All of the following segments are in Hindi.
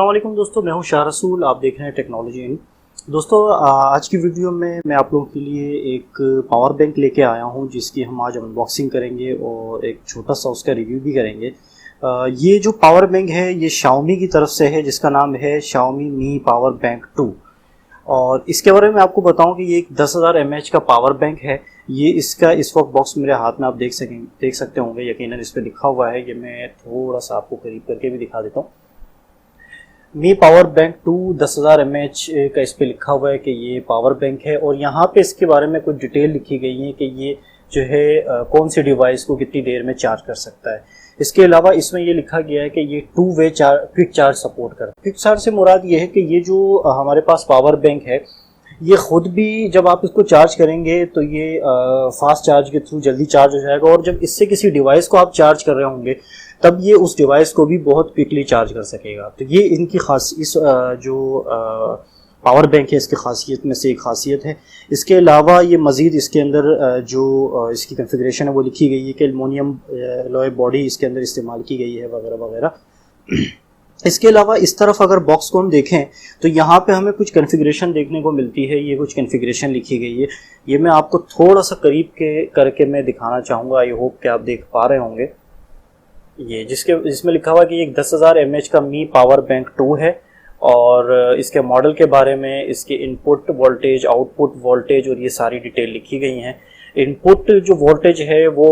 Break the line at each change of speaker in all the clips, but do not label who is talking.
अस्सलाम वालेकुम दोस्तों, मैं हूं शाह रसूल। आप देख रहे हैं टेक्नोलॉजी इन। दोस्तों, आज की वीडियो में मैं आप लोगों के लिए एक पावर बैंक लेके आया हूं जिसकी हम आज अनबॉक्सिंग करेंगे और एक छोटा सा उसका रिव्यू भी करेंगे। ये जो पावर बैंक है ये Xiaomi की तरफ से है जिसका नाम है Xiaomi Mi पावर बैंक 2। और इसके बारे में आपको बताऊं कि ये एक 10,000 mAh का पावर बैंक है। ये इसका इस वक्त बॉक्स मेरे हाथ में आप देख सकते होंगे। यकीनन इस पर लिखा हुआ है, ये मैं थोड़ा सा आपको करीब करके भी दिखा देता हूँ। मी पावर बैंक 2 10,000 mAh का इस पे लिखा हुआ है कि ये पावर बैंक है। और यहाँ पे इसके बारे में कुछ डिटेल लिखी गई है कि ये जो है कौन सी डिवाइस को कितनी देर में चार्ज कर सकता है। इसके अलावा इसमें ये लिखा गया है कि ये 2 वे क्विक चार्ज सपोर्ट करता है। क्विक चार्ज से मुराद ये है कि ये जो हमारे पास पावर बैंक है ये ख़ुद भी जब आप इसको चार्ज करेंगे तो ये फास्ट चार्ज के थ्रू जल्दी चार्ज हो जाएगा, और जब इससे किसी डिवाइस को आप चार्ज कर रहे होंगे तब ये उस डिवाइस को भी बहुत क्विकली चार्ज कर सकेगा। तो ये इनकी जो पावर बैंक है इसकी खासियत में से एक खासियत है। इसके अलावा ये मज़ीद इसके अंदर जो इसकी कॉन्फ़िगरेशन है वो लिखी गई है कि एल्युमिनियम एलॉय बॉडी इसके अंदर इस्तेमाल की गई है वगैरह वगैरह। इसके अलावा इस तरफ अगर बॉक्स को हम देखें तो यहाँ पे हमें कुछ कॉन्फ़िगरेशन देखने को मिलती है। ये कुछ कॉन्फ़िगरेशन लिखी गई है, ये मैं आपको थोड़ा सा करीब के करके मैं दिखाना चाहूँगा। आई होप कि आप देख पा रहे होंगे। ये जिसमें लिखा हुआ है कि एक 10,000 mAh का मी पावर बैंक 2 है, और इसके मॉडल के बारे में, इसके इनपुट वोल्टेज, आउटपुट वोल्टेज और ये सारी डिटेल लिखी गई हैं। इनपुट जो वोल्टेज है वो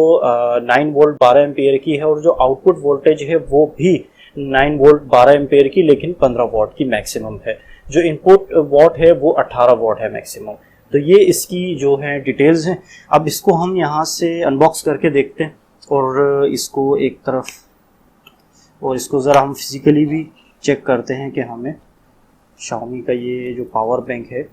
9 वोल्ट 12 एम्पियर की है, और जो आउटपुट वोल्टेज है वो भी 9 वोल्ट 12 एम्पियर की, लेकिन 15 वॉट की मैक्सिमम है। जो इनपुट वॉट है वो 18 वॉट है मैक्सिमम। तो ये इसकी जो है डिटेल्स हैं। अब इसको हम यहाँ से अनबॉक्स करके देखते हैं और इसको एक तरफ, और इसको ज़रा हम फिज़िकली भी चेक करते हैं कि हमें Xiaomi का ये जो पावर बैंक है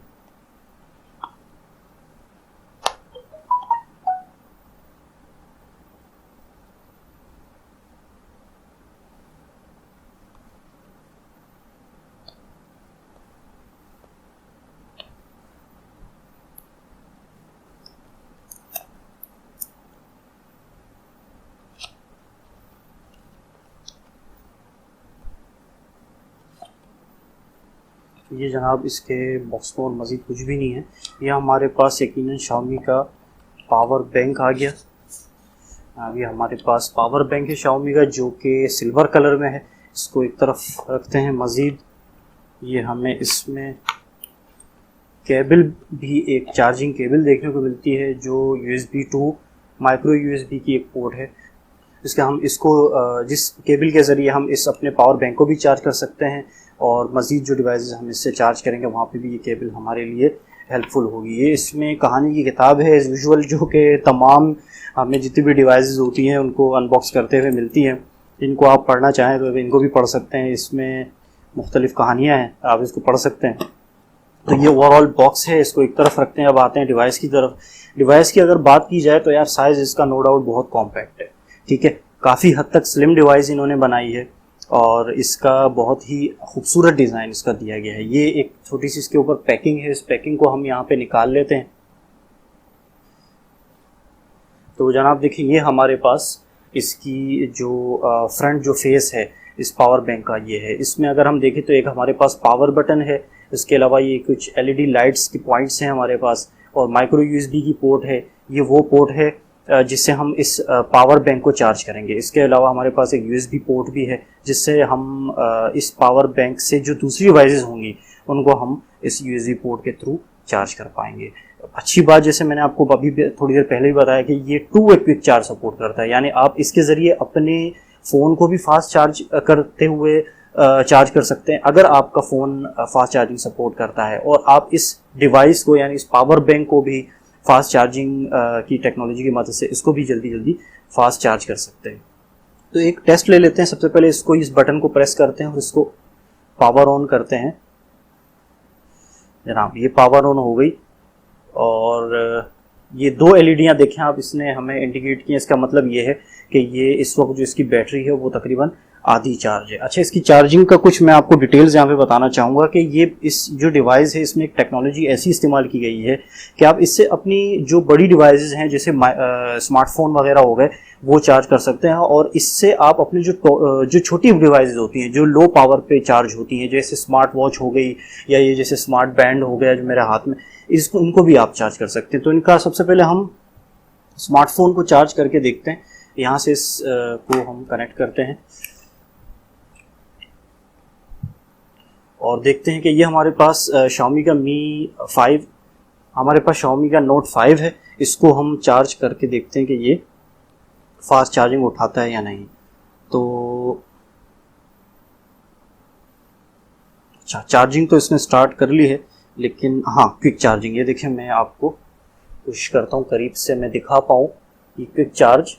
ये जनाब इसके बॉक्स में और मज़ीद कुछ भी नहीं है। यह हमारे पास यकीनन Xiaomi का पावर बैंक आ गया। अभी हमारे पास पावर बैंक है Xiaomi का जो कि सिल्वर कलर में है। इसको एक तरफ रखते हैं। मज़ीद ये हमें इसमें केबल भी, एक चार्जिंग केबल देखने को मिलती है जो USB 2 माइक्रो USB की एक पोर्ट है। इसके हम इसको जिस केबल के ज़रिए हम इस अपने पावर बैंक को भी चार्ज कर सकते हैं, और मज़ीद जो डिवाइसेस हम इससे चार्ज करेंगे वहाँ पे भी ये केबल हमारे लिए हेल्पफुल होगी। ये इसमें कहानी की किताब है एज़ यूजुअल, जो कि तमाम हमें जितनी भी डिवाइसेस होती हैं उनको अनबॉक्स करते हुए मिलती हैं। इनको आप पढ़ना चाहें तो इनको भी पढ़ सकते हैं। इसमें मुख्तलिफ़ कहानियाँ हैं, आप इसको पढ़ सकते हैं। तो ये ओवरऑल बॉक्स है, इसको एक तरफ रखते हैं। अब आते हैं डिवाइस की तरफ। डिवाइस की अगर बात की जाए तो यार साइज़ इसका नो डाउट बहुत कॉम्पैक्ट है, ठीक है। काफ़ी हद तक स्लिम डिवाइस इन्होंने बनाई है, और इसका बहुत ही खूबसूरत डिज़ाइन इसका दिया गया है। ये एक छोटी सी इसके ऊपर पैकिंग है, इस पैकिंग को हम यहाँ पे निकाल लेते हैं। तो जनाब देखिए, ये हमारे पास इसकी जो फ्रंट जो फेस है इस पावर बैंक का ये है। इसमें अगर हम देखें तो एक हमारे पास पावर बटन है, इसके अलावा ये कुछ LED लाइट्स की पॉइंट्स हैं हमारे पास, और माइक्रो USB की पोर्ट है। ये वो पोर्ट है जिससे हम इस पावर बैंक को चार्ज करेंगे। इसके अलावा हमारे पास एक USB पोर्ट भी है जिससे हम इस पावर बैंक से जो दूसरी डिवाइसेस होंगी उनको हम इस USB पोर्ट के थ्रू चार्ज कर पाएंगे। अच्छी बात, जैसे मैंने आपको अभी थोड़ी देर पहले ही बताया कि ये 2 वे क्विक चार्ज सपोर्ट करता है, यानी आप इसके ज़रिए अपने फ़ोन को भी फास्ट चार्ज करते हुए चार्ज कर सकते हैं अगर आपका फ़ोन फास्ट चार्जिंग सपोर्ट करता है, और आप इस डिवाइस को यानी इस पावर बैंक को भी फास्ट चार्जिंग की टेक्नोलॉजी की मदद से इसको भी जल्दी फास्ट चार्ज कर सकते हैं। तो एक टेस्ट ले लेते हैं। सबसे पहले इसको, इस बटन को प्रेस करते हैं और इसको पावर ऑन करते हैं। जनाब ये पावर ऑन हो गई, और ये 2 LEDयाँ देखें आप, इसने हमें इंडिकेट किया। इसका मतलब ये है कि ये इस वक्त जो इसकी बैटरी है वो तकरीबन आधी चार्ज है। अच्छा, इसकी चार्जिंग का कुछ मैं आपको डिटेल्स यहाँ पे बताना चाहूँगा कि ये इस जो डिवाइस है इसमें एक टेक्नोलॉजी ऐसी इस्तेमाल की गई है कि आप इससे अपनी जो बड़ी डिवाइसेस हैं जैसे स्मार्टफोन वगैरह हो गए वो चार्ज कर सकते हैं, और इससे आप अपनी जो छोटी डिवाइसेस होती हैं जो लो पावर पे चार्ज होती हैं, जैसे स्मार्ट वॉच हो गई या ये जैसे स्मार्ट बैंड हो गया जो मेरे हाथ में, इसको उनको भी आप चार्ज कर सकते हैं। तो इनका सबसे पहले हम स्मार्टफोन को चार्ज करके देखते हैं। यहाँ से इस को हम कनेक्ट करते हैं और देखते हैं कि ये हमारे पास Xiaomi का Mi 5, हमारे पास Xiaomi का Note 5 है। इसको हम चार्ज करके देखते हैं कि ये फास्ट चार्जिंग उठाता है या नहीं। तो अच्छा, चार्जिंग तो इसने स्टार्ट कर ली है, लेकिन हाँ क्विक चार्जिंग, ये देखिए मैं आपको कोशिश करता हूँ करीब से मैं दिखा पाऊँ। ये क्विक चार्ज,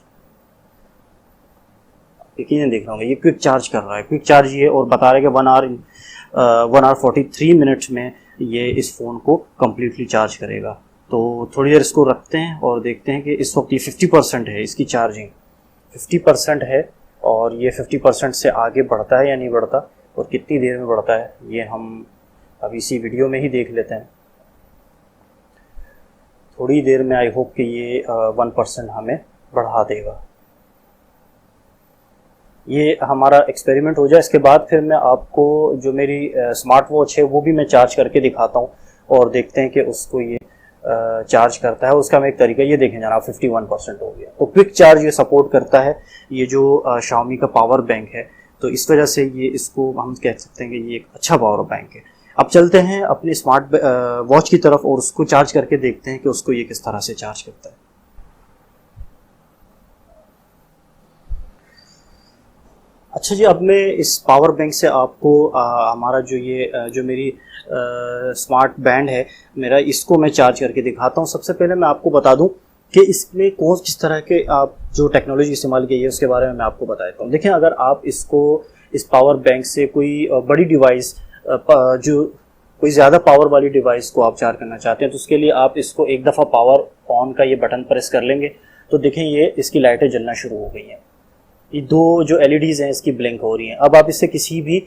यकीन देख रहा हूँ ये क्विक चार्ज कर रहा है, क्विक चार्ज ये, और बता रहा है कि 1 आवर 43 मिनट्स में ये इस फ़ोन को कम्प्लीटली चार्ज करेगा। तो थोड़ी देर इसको रखते हैं और देखते हैं कि इस वक्त ये 50% है, इसकी चार्जिंग 50% है, और ये 50% से आगे बढ़ता है या नहीं बढ़ता और कितनी देर में बढ़ता है ये हम अब इसी वीडियो में ही देख लेते हैं। थोड़ी देर में आई होप कि ये 1% हमें बढ़ा देगा। ये हमारा एक्सपेरिमेंट हो जाए, इसके बाद फिर मैं आपको जो मेरी स्मार्ट वॉच है वो भी मैं चार्ज करके दिखाता हूँ और देखते हैं कि उसको ये चार्ज करता है। उसका मैं एक तरीका ये देखें जनाब 51% हो गया। तो क्विक चार्ज ये सपोर्ट करता है, ये जो Xiaomi का पावर बैंक है, तो इस वजह से ये इसको हम कह सकते हैं कि ये एक अच्छा पावर बैंक है। अब चलते हैं अपने स्मार्ट वॉच की तरफ और उसको चार्ज करके देखते हैं कि उसको ये किस तरह से चार्ज करता है। अच्छा जी, अब मैं इस पावर बैंक से आपको हमारा जो मेरी स्मार्ट बैंड है मेरा, इसको मैं चार्ज करके दिखाता हूँ। सबसे पहले मैं आपको बता दूं कि इसमें किस तरह के आप जो टेक्नोलॉजी इस्तेमाल की है उसके बारे में मैं आपको बताता हूँ। देखिए, अगर आप इस पावर बैंक से कोई बड़ी डिवाइस जो कोई ज़्यादा पावर वाली डिवाइस को आप चार्ज करना चाहते हैं, तो उसके लिए आप इसको एक दफ़ा पावर ऑन का ये बटन प्रेस कर लेंगे तो देखें ये इसकी लाइटें जलना शुरू हो गई हैं। ये दो जो एलईडीज़ हैं इसकी ब्लिंक हो रही हैं। अब आप इससे किसी भी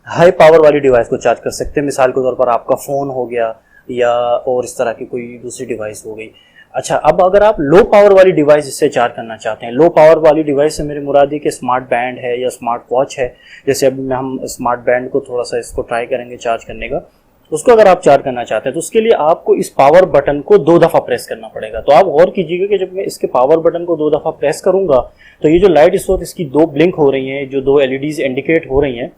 हाई पावर वाली डिवाइस को चार्ज कर सकते हैं। मिसाल के तौर पर आपका फ़ोन हो गया या और इस तरह की कोई दूसरी डिवाइस हो गई। अच्छा, अब अगर आप लो पावर वाली डिवाइस इससे चार्ज करना चाहते हैं, लो पावर वाली डिवाइस से मेरे मुराद है कि स्मार्ट बैंड है या स्मार्ट वॉच है। जैसे अभी हम स्मार्ट बैंड को थोड़ा सा इसको ट्राई करेंगे चार्ज करने का, उसको अगर आप चार्ज करना चाहते हैं तो उसके लिए आपको इस पावर बटन को 2 दफ़ा प्रेस करना पड़ेगा। तो आप गौर कीजिएगा कि जब मैं इसके पावर बटन को 2 दफ़ा प्रेस करूंगा तो ये जो लाइट इस वक्त इसकी 2 ब्लिंक हो रही हैं, जो 2 एलईडीज इंडिकेट हो रही हैं,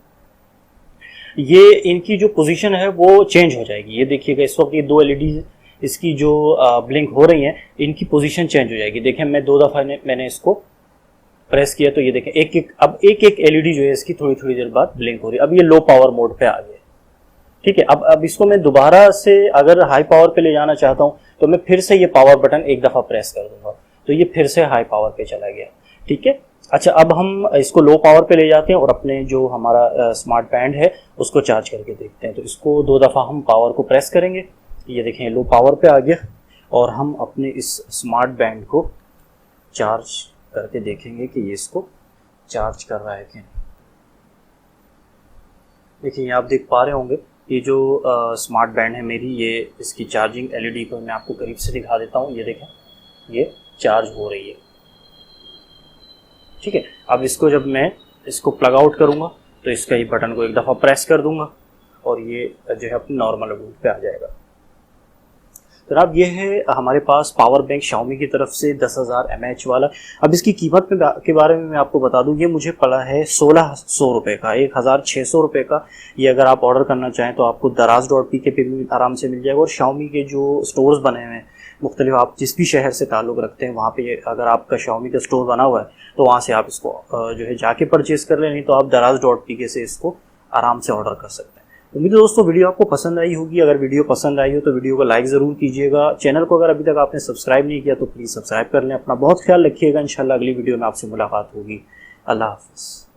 ये इनकी जो पोजीशन है वो चेंज हो जाएगी। ये देखिएगा इस वक्त ये 2 एलईडीज इसकी जो ब्लिंक हो रही हैं, इनकी पोजीशन चेंज हो जाएगी। देखें मैं 2 दफ़ा मैंने इसको प्रेस किया तो ये देखें अब एक एलईडी जो है इसकी थोड़ी थोड़ी देर बाद ब्लिंक हो रही है। अब ये लो पावर मोड पे आ गया, ठीक है। अब इसको मैं दोबारा से अगर हाई पावर पे ले जाना चाहता हूँ तो मैं फिर से ये पावर बटन एक दफ़ा प्रेस कर दूंगा तो ये फिर से हाई पावर पे चला गया, ठीक है। अच्छा, अब हम इसको लो पावर पे ले जाते हैं और अपने जो हमारा स्मार्ट बैंड है उसको चार्ज करके देखते हैं। तो इसको 2 दफ़ा हम पावर को प्रेस करेंगे, ये देखें लो पावर पे आ गया, और हम अपने इस स्मार्ट बैंड को चार्ज करके देखेंगे कि ये इसको चार्ज कर रहा है कि नहीं। देखिए आप देख पा रहे होंगे ये जो स्मार्ट बैंड है मेरी, ये इसकी चार्जिंग एलईडी को मैं आपको करीब से दिखा देता हूँ। ये देखें ये चार्ज हो रही है, ठीक है। अब इसको जब मैं इसको प्लग आउट करूँगा तो इसका ये बटन को एक दफ़ा प्रेस कर दूंगा और ये जो है अपनी नॉर्मल बूट पे आ जाएगा। जनाब ये है हमारे पास पावर बैंक Xiaomi की तरफ से 10,000 mAh वाला। अब इसकी कीमत के बारे में मैं आपको बता दूं, ये मुझे पड़ा है 1600 रुपये का, 1,600 रुपये का। ये अगर आप ऑर्डर करना चाहें तो आपको daraz.pk पे भी आराम से मिल जाएगा, और Xiaomi के जो स्टोर्स बने हुए हैं मुख्तलिफ, आप जिस भी शहर से ताल्लुक़ रखते हैं वहाँ पे अगर आपका Xiaomi का स्टोर बना हुआ है तो वहाँ से आप इसको जो है जाके परचेज़ कर लें, नहीं तो आप daraz.pk से इसको आराम से ऑर्डर कर सकते हैं। उम्मीद है दोस्तों वीडियो आपको पसंद आई होगी। अगर वीडियो पसंद आई हो तो वीडियो को लाइक ज़रूर कीजिएगा। चैनल को अगर अभी तक आपने सब्सक्राइब नहीं किया तो प्लीज़ सब्सक्राइब कर लें। अपना बहुत ख्याल रखिएगा। इंशाल्लाह अगली वीडियो में आपसे मुलाकात होगी। अल्लाह हाफ़िज़।